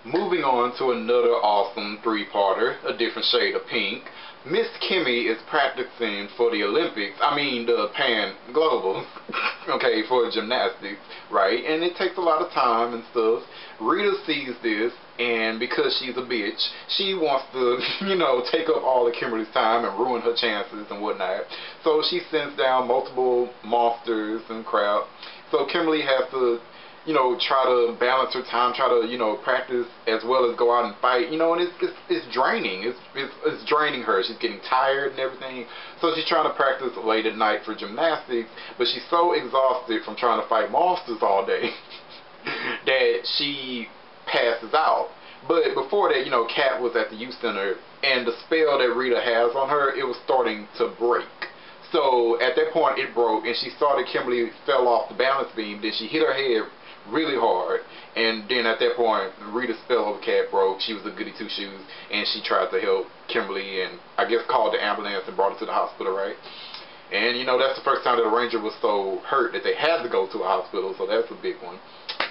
Moving on to another awesome three-parter, a different shade of pink. Miss Kimmy is practicing for the Olympics, the Pan Global, okay, for gymnastics, right? And it takes a lot of time and stuff. Rita sees this, and because she's a bitch, she wants to, take up all of Kimberly's time and ruin her chances and whatnot. So she sends down multiple monsters and crap. So Kimberly has to try to balance her time, try to, practice as well as go out and fight, and it's draining. It's draining her. She's getting tired and everything. So she's trying to practice late at night for gymnastics, but she's so exhausted from trying to fight monsters all day that she passes out. But before that, Kat was at the youth center, and the spell that Rita has on her, it was starting to break. So at that point, it broke, and she saw that Kimberly fell off the balance beam. Then she hit her head really hard, and then at that point, Rita's spell over Kat broke. She was a goody two-shoes, and she tried to help Kimberly, and I guess called the ambulance and brought her to the hospital, right? And that's the first time that a ranger was so hurt that they had to go to a hospital, so that's a big one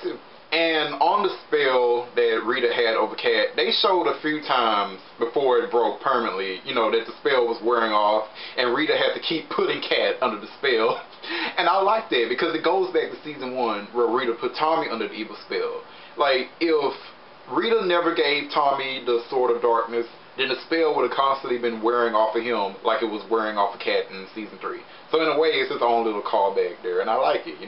too. And on the spell that Rita had over Kat, they showed a few times before it broke permanently, that the spell was wearing off, and Rita had to keep putting Kat under the spell. And I like that because it goes back to season 1 where Rita put Tommy under the evil spell. Like, if Rita never gave Tommy the Sword of Darkness, then the spell would have constantly been wearing off of him like it was wearing off of Kat in season 3. So in a way, it's its own little callback there, and I like it,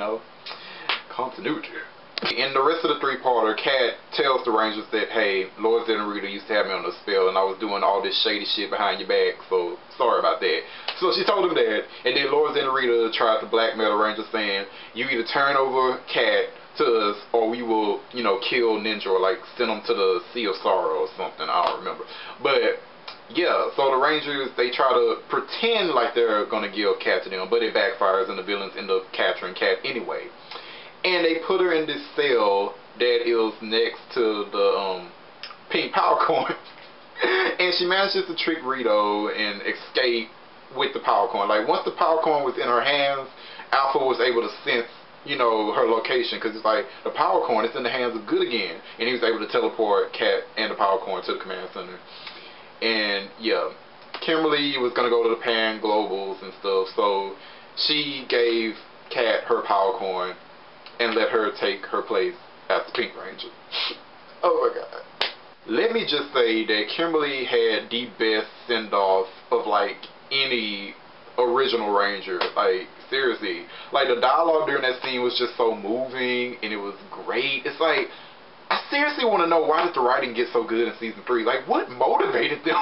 Continuity. In the rest of the three-parter, Kat tells the Rangers that, hey, Lois and Rita used to have me on the spell, and I was doing all this shady shit behind your back, so sorry about that. So she told them that, and then Lois and Rita tried to blackmail the Rangers, saying, you either turn over Kat to us, or we will, kill Ninja, or like send them to the Sea of Sorrow or something. I don't remember. But yeah, so the Rangers, they try to pretend like they're going to give Kat to them, but it backfires, and the villains end up capturing Kat anyway. And they put her in this cell that is next to the pink power coin. And she manages to trick Rito and escape with the power coin. Like, once the power coin was in her hands, Alpha was able to sense, her location. Because it's like, the power coin is in the hands of Good again. And he was able to teleport Kat and the power coin to the command center. And, yeah, Kimberly was going to go to the Pan Globals and stuff. So she gave Kat her power coin and let her take her place as the Pink Ranger. Oh my god. Let me just say that Kimberly had the best send-off of, like, any original Ranger. Like, seriously. Like, the dialogue during that scene was just so moving, and it was great. It's like, I seriously want to know, why did the writing get so good in season 3? Like, what motivated them?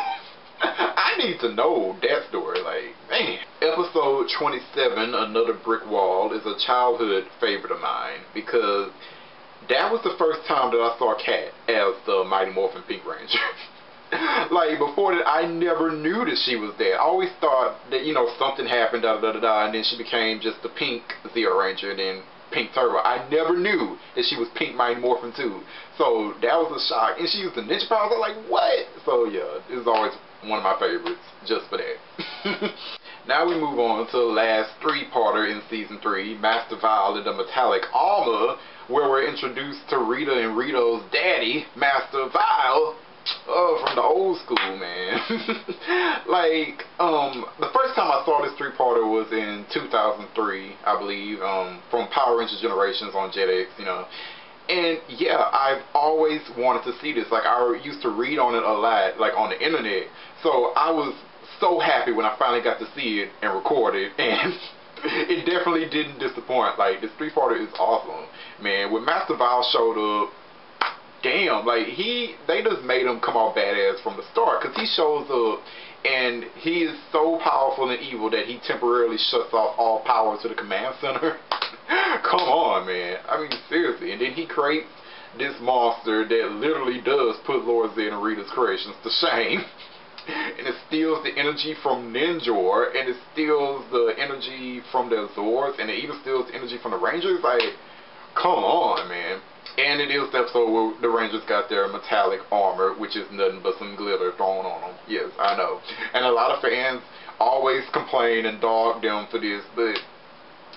I need to know that story, like, man. Episode 27, Another Brick Wall, is a childhood favorite of mine because that was the first time that I saw Kat as the Mighty Morphin Pink Ranger. Like, before that, I never knew that she was that. I always thought that, something happened, and then she became just the Pink Zero Ranger, and then Pink Turbo. I never knew that she was Pink Mighty Morphin too. So that was a shock. And she used the ninja powers. I was like, what? So yeah, it was always one of my favorites just for that. Now we move on to the last three-parter in season 3, Master Vile in the Metallic Armor, where we're introduced to Rita and Rito's daddy, Master Vile. Oh, from the old school, man. Like, the first time I saw this three-parter was in 2003, I believe, from Power Rangers Generations on Jetix, And yeah, I've always wanted to see this. Like, I used to read on it a lot, like on the internet. So I was so happy when I finally got to see it and record it, and it definitely didn't disappoint. Like, this three-parter is awesome, man. When Master Vile showed up, damn, like, they just made him come out badass from the start, because he shows up and he is so powerful and evil that he temporarily shuts off all power to the command center. Come on, man. I mean, seriously. And then he creates this monster that literally does put Lord Zed and Rita's creations to shame. And it steals the energy from Ninjor, and it steals the energy from the Azors, and it even steals the energy from the Rangers. Like, come on, man. And it is the episode where the Rangers got their metallic armor, which is nothing but some glitter thrown on them. Yes, I know. And a lot of fans always complain and dog them for this, but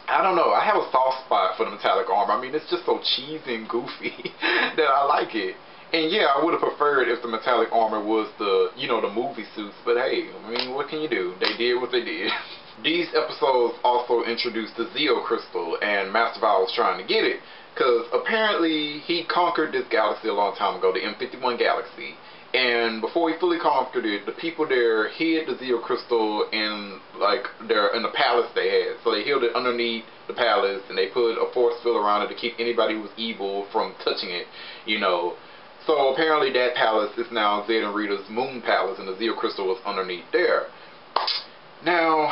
I don't know. I have a soft spot for the metallic armor. I mean, it's just so cheesy and goofy that I like it. And yeah, I would have preferred if the metallic armor was the, you know, the movie suits, but hey, I mean, what can you do? They did what they did. These episodes also introduced the Zeo Crystal, and Master Val was trying to get it, because apparently he conquered this galaxy a long time ago, the M51 galaxy. And before he fully conquered it, the people there hid the Zeo Crystal in in the palace they had. So they hid it underneath the palace, and they put a force field around it to keep anybody who was evil from touching it, you know. So apparently that palace is now Zed and Rita's moon palace, and the Zeo Crystal was underneath there. Now,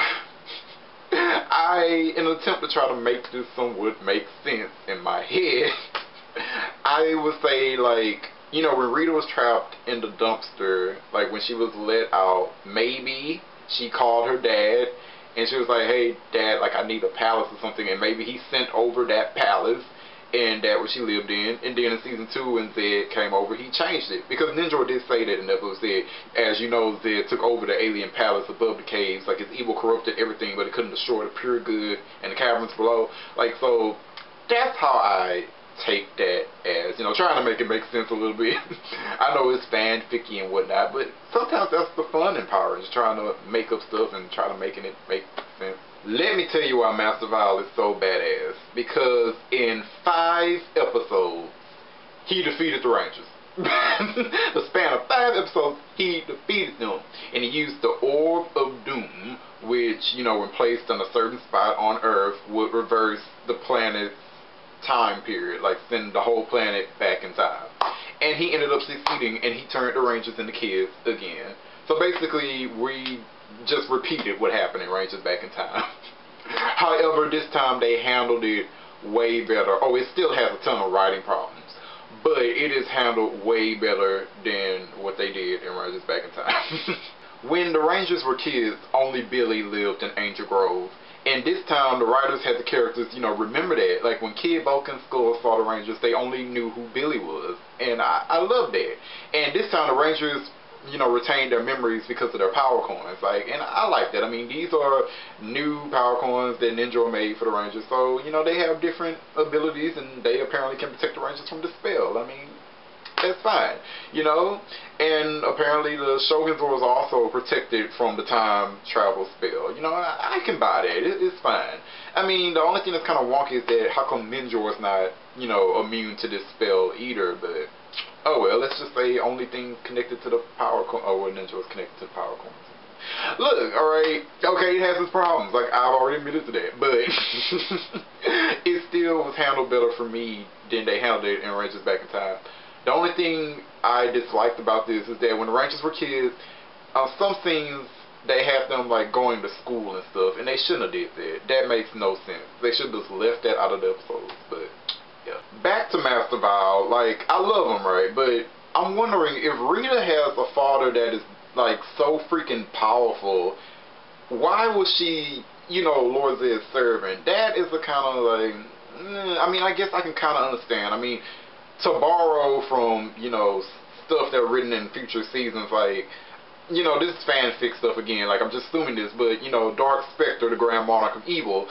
in an attempt to try to make this somewhat make sense in my head, I would say, like, you know, when Rita was trapped in the dumpster, like when she was let out, maybe she called her dad and she was like, hey dad, like I need a palace or something, and maybe he sent over that palace and that what she lived in. And then in season 2 when Zed came over, he changed it, because Ninja did say that in the episode. Zed, as you know, Zed took over the alien palace above the caves, like his evil corrupted everything, but it couldn't destroy the pure good and the caverns below. Like, so that's how I take that as, you know, trying to make it make sense a little bit. I know it's fanficky and whatnot, but sometimes that's the fun in Power Rangers, trying to make up stuff and try to making it make sense. Let me tell you why Master Val is so badass. Because in 5 episodes, he defeated the Rangers. The span of 5 episodes, he defeated them. And he used the Orb of Doom, which, you know, when placed on a certain spot on Earth, would reverse the planet's time period, like send the whole planet back in time. And he ended up succeeding, and he turned the Rangers into kids again. So basically, we just repeated what happened in Rangers Back in Time. However, this time they handled it way better. Oh, it still has a ton of writing problems, but it is handled way better than what they did in Rangers Back in Time. When the Rangers were kids, only Billy lived in Angel Grove. And this time, the writers had the characters, you know, remember that. Like, when Kid Bulk and Skull saw the Rangers, they only knew who Billy was. And I love that. And this time, the Rangers, you know, retained their memories because of their power coins. Like, and I like that. I mean, these are new power coins that Ninja made for the Rangers. So, you know, they have different abilities, and they apparently can protect the Rangers from the spell. I mean, that's fine, you know. And apparently the Shogun was also protected from the time travel spell. You know, I can buy that. It's fine. I mean, the only thing that's kind of wonky is that how come Ninja is not, you know, immune to this spell either. But oh well, let's just say only thing connected to the power coin. Oh well, Ninja was connected to the power coins. Look, alright, okay, it has its problems, like I've already admitted to that, but it still was handled better for me than they handled it in Rangers Back in Time. The only thing I disliked about this is that when the Rangers were kids, some scenes they had them like going to school and stuff, and they shouldn't have did that. That makes no sense. They should have just left that out of the episodes. But yeah, back to Master Val. Like, I love him, right? But I'm wondering if Rita has a father that is like so freaking powerful, why was she, you know, Lord Zed's servant? That is the kind of like, I mean, I guess I can kind of understand. I mean, to borrow from, you know, stuff that were written in future seasons, like, you know, this is fanfic stuff again, like, I'm just assuming this, but, you know, Dark Spectre, the Grand Monarch of Evil,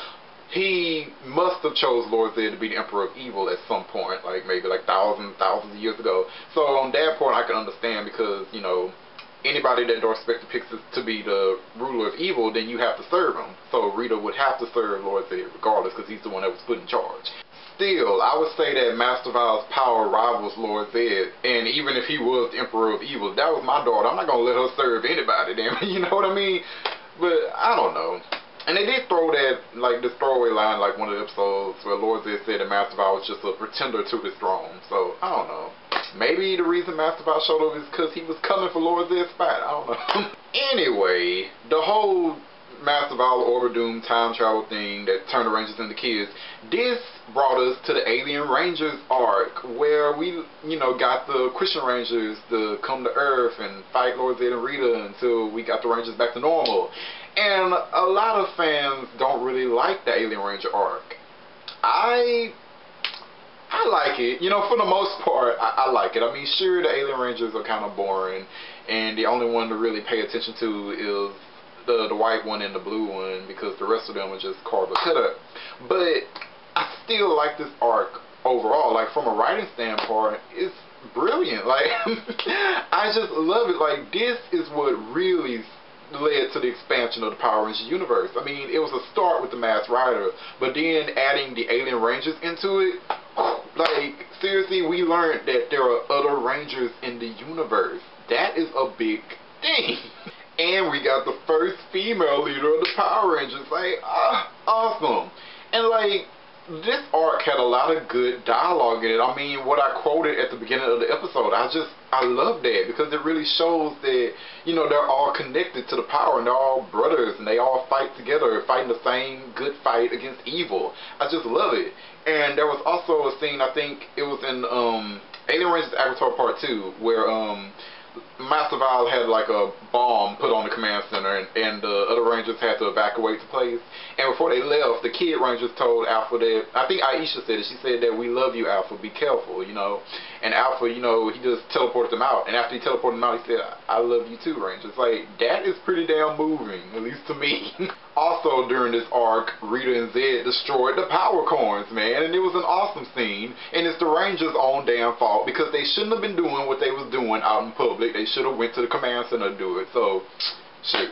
he must have chose Lord Zed to be the Emperor of Evil at some point, like, maybe, like, thousands of years ago. So, on that point, I can understand, because, you know, anybody that Dark Spectre picks to be the ruler of evil, then you have to serve him. So, Rita would have to serve Lord Zed regardless, because he's the one that was put in charge. Still, I would say that Master Val's power rivals Lord Zed, and even if he was the Emperor of Evil, that was my daughter. I'm not going to let her serve anybody, damn, you know what I mean? But, I don't know. And they did throw that, like, this throwaway line, like, one of the episodes where Lord Zed said that Master Val was just a pretender to his throne. So, I don't know. Maybe the reason Master Val showed up is because he was coming for Lord Zed's spot. I don't know. Anyway, the whole Master Val Orb of Doom time travel thing that turned the Rangers into kids, this brought us to the Alien Rangers arc, where we, you know, got the Christian Rangers to come to Earth and fight Lord Zed and Rita until we got the Rangers back to normal. And a lot of fans don't really like the Alien Ranger arc. I like it, you know, for the most part. I like it. I mean, sure, the Alien Rangers are kind of boring, and the only one to really pay attention to is the white one and the blue one, because the rest of them are just carbon cutter. But I still like this arc overall. Like, from a writing standpoint, it's brilliant. Like, I just love it. Like, this is what really led to the expansion of the Power Rangers universe. I mean, it was a start with the Masked Rider, but then adding the Alien Rangers into it, like, seriously, we learned that there are other Rangers in the universe. That is a big thing. And we got the first female leader of the Power Rangers. Like, awesome. And, like, this arc had a lot of good dialogue in it. I mean, what I quoted at the beginning of the episode, I love that, because it really shows that, you know, they're all connected to the power, and they're all brothers, and they all fight together, fighting the same good fight against evil. I just love it. And there was also a scene, I think it was in Alien Rangers Avatar Part 2, where Master Vile had like a bomb put on the command center, and the other Rangers had to evacuate the place. And before they left, the Kid Rangers told Alpha that, I think Aisha said it, she said that, "We love you, Alpha, be careful," you know. And Alpha, you know, he just teleported them out. And after he teleported them out, he said, "I love you too, Rangers." Like, that is pretty damn moving, at least to me. Also, during this arc, Rita and Zed destroyed the power coins, man, and it was an awesome scene. And it's the Rangers' own damn fault, because they shouldn't have been doing what they was doing out in public. They should have went to the command center to do it. So, shoot.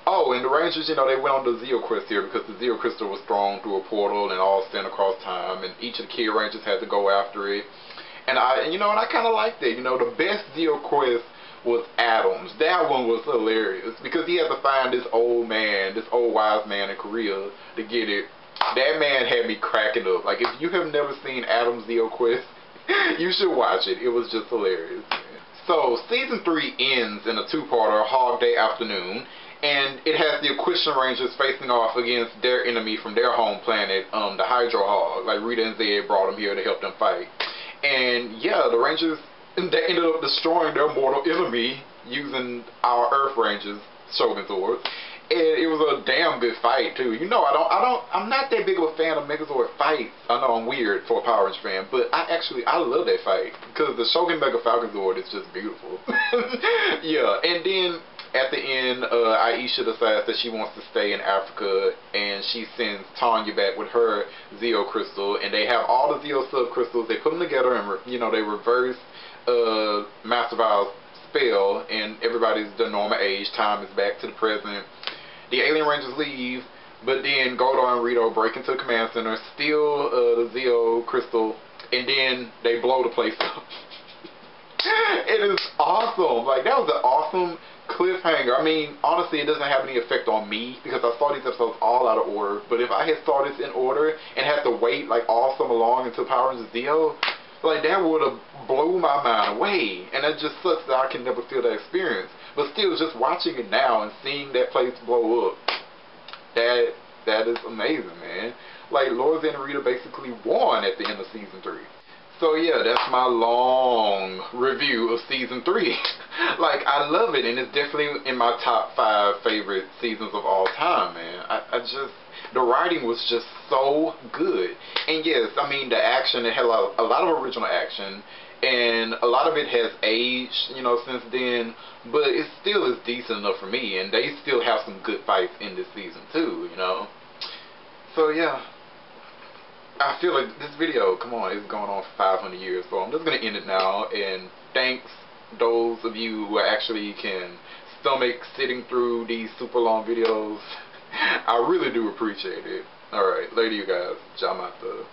Oh, and the Rangers, you know, they went on the Zeo quest here, because the Zeo crystal was thrown through a portal and all sent across time, and each of the Kid Rangers had to go after it. And you know, and I kind of liked it. You know, the best Zeo quest was Adams. That one was hilarious, because he had to find this old man, this old wise man in Korea to get it. That man had me cracking up. Like, if you have never seen Adams Zeo quest, you should watch it. It was just hilarious. So, Season 3 ends in a two-parter, Hog Day Afternoon, and it has the Equestrian Rangers facing off against their enemy from their home planet, the Hydro Hog. Like, Rita and Zed brought them here to help them fight. And, yeah, the Rangers, they ended up destroying their mortal enemy using our Earth Rangers, Shogun Swords. And it was a damn good fight too. You know, I'm not that big of a fan of Megazord fights. I know I'm weird for a Power Rangers fan, but I love that fight, because the Shogun Mega Falcon Zord is just beautiful. Yeah, and then at the end, Aisha decides that she wants to stay in Africa, and she sends Tanya back with her Zeo crystal, and they have all the Zeo sub crystals. They put them together, and you know, they reverse Master Vile's spell, and everybody's the normal age. Time is back to the present. The Alien Rangers leave, but then Goldar and Rito break into the command center, steal the Zeo crystal, and then they blow the place up. It is awesome. Like, that was an awesome cliffhanger. I mean, honestly, it doesn't have any effect on me, because I saw these episodes all out of order. But if I had saw this in order and had to wait like all summer long until Power Rangers Zeo, like, that would have blown my mind away. And it just sucks that I can never feel that experience. But still, just watching it now and seeing that place blow up, that is amazing, man. Like, Lord and Rita basically won at the end of Season 3. So yeah, that's my long review of Season 3. Like, I love it, and it's definitely in my top 5 favorite seasons of all time, man. The writing was just so good. And yes, I mean, the action, it had a lot of original action, and a lot of it has aged, you know, since then, but it still is decent enough for me, and they still have some good fights in this season too, you know. So yeah, I feel like this video, come on, it's going on for 500 years, so I'm just going to end it now, and thanks those of you who actually can stomach sitting through these super long videos. I really do appreciate it. Alright, later you guys. Jamata.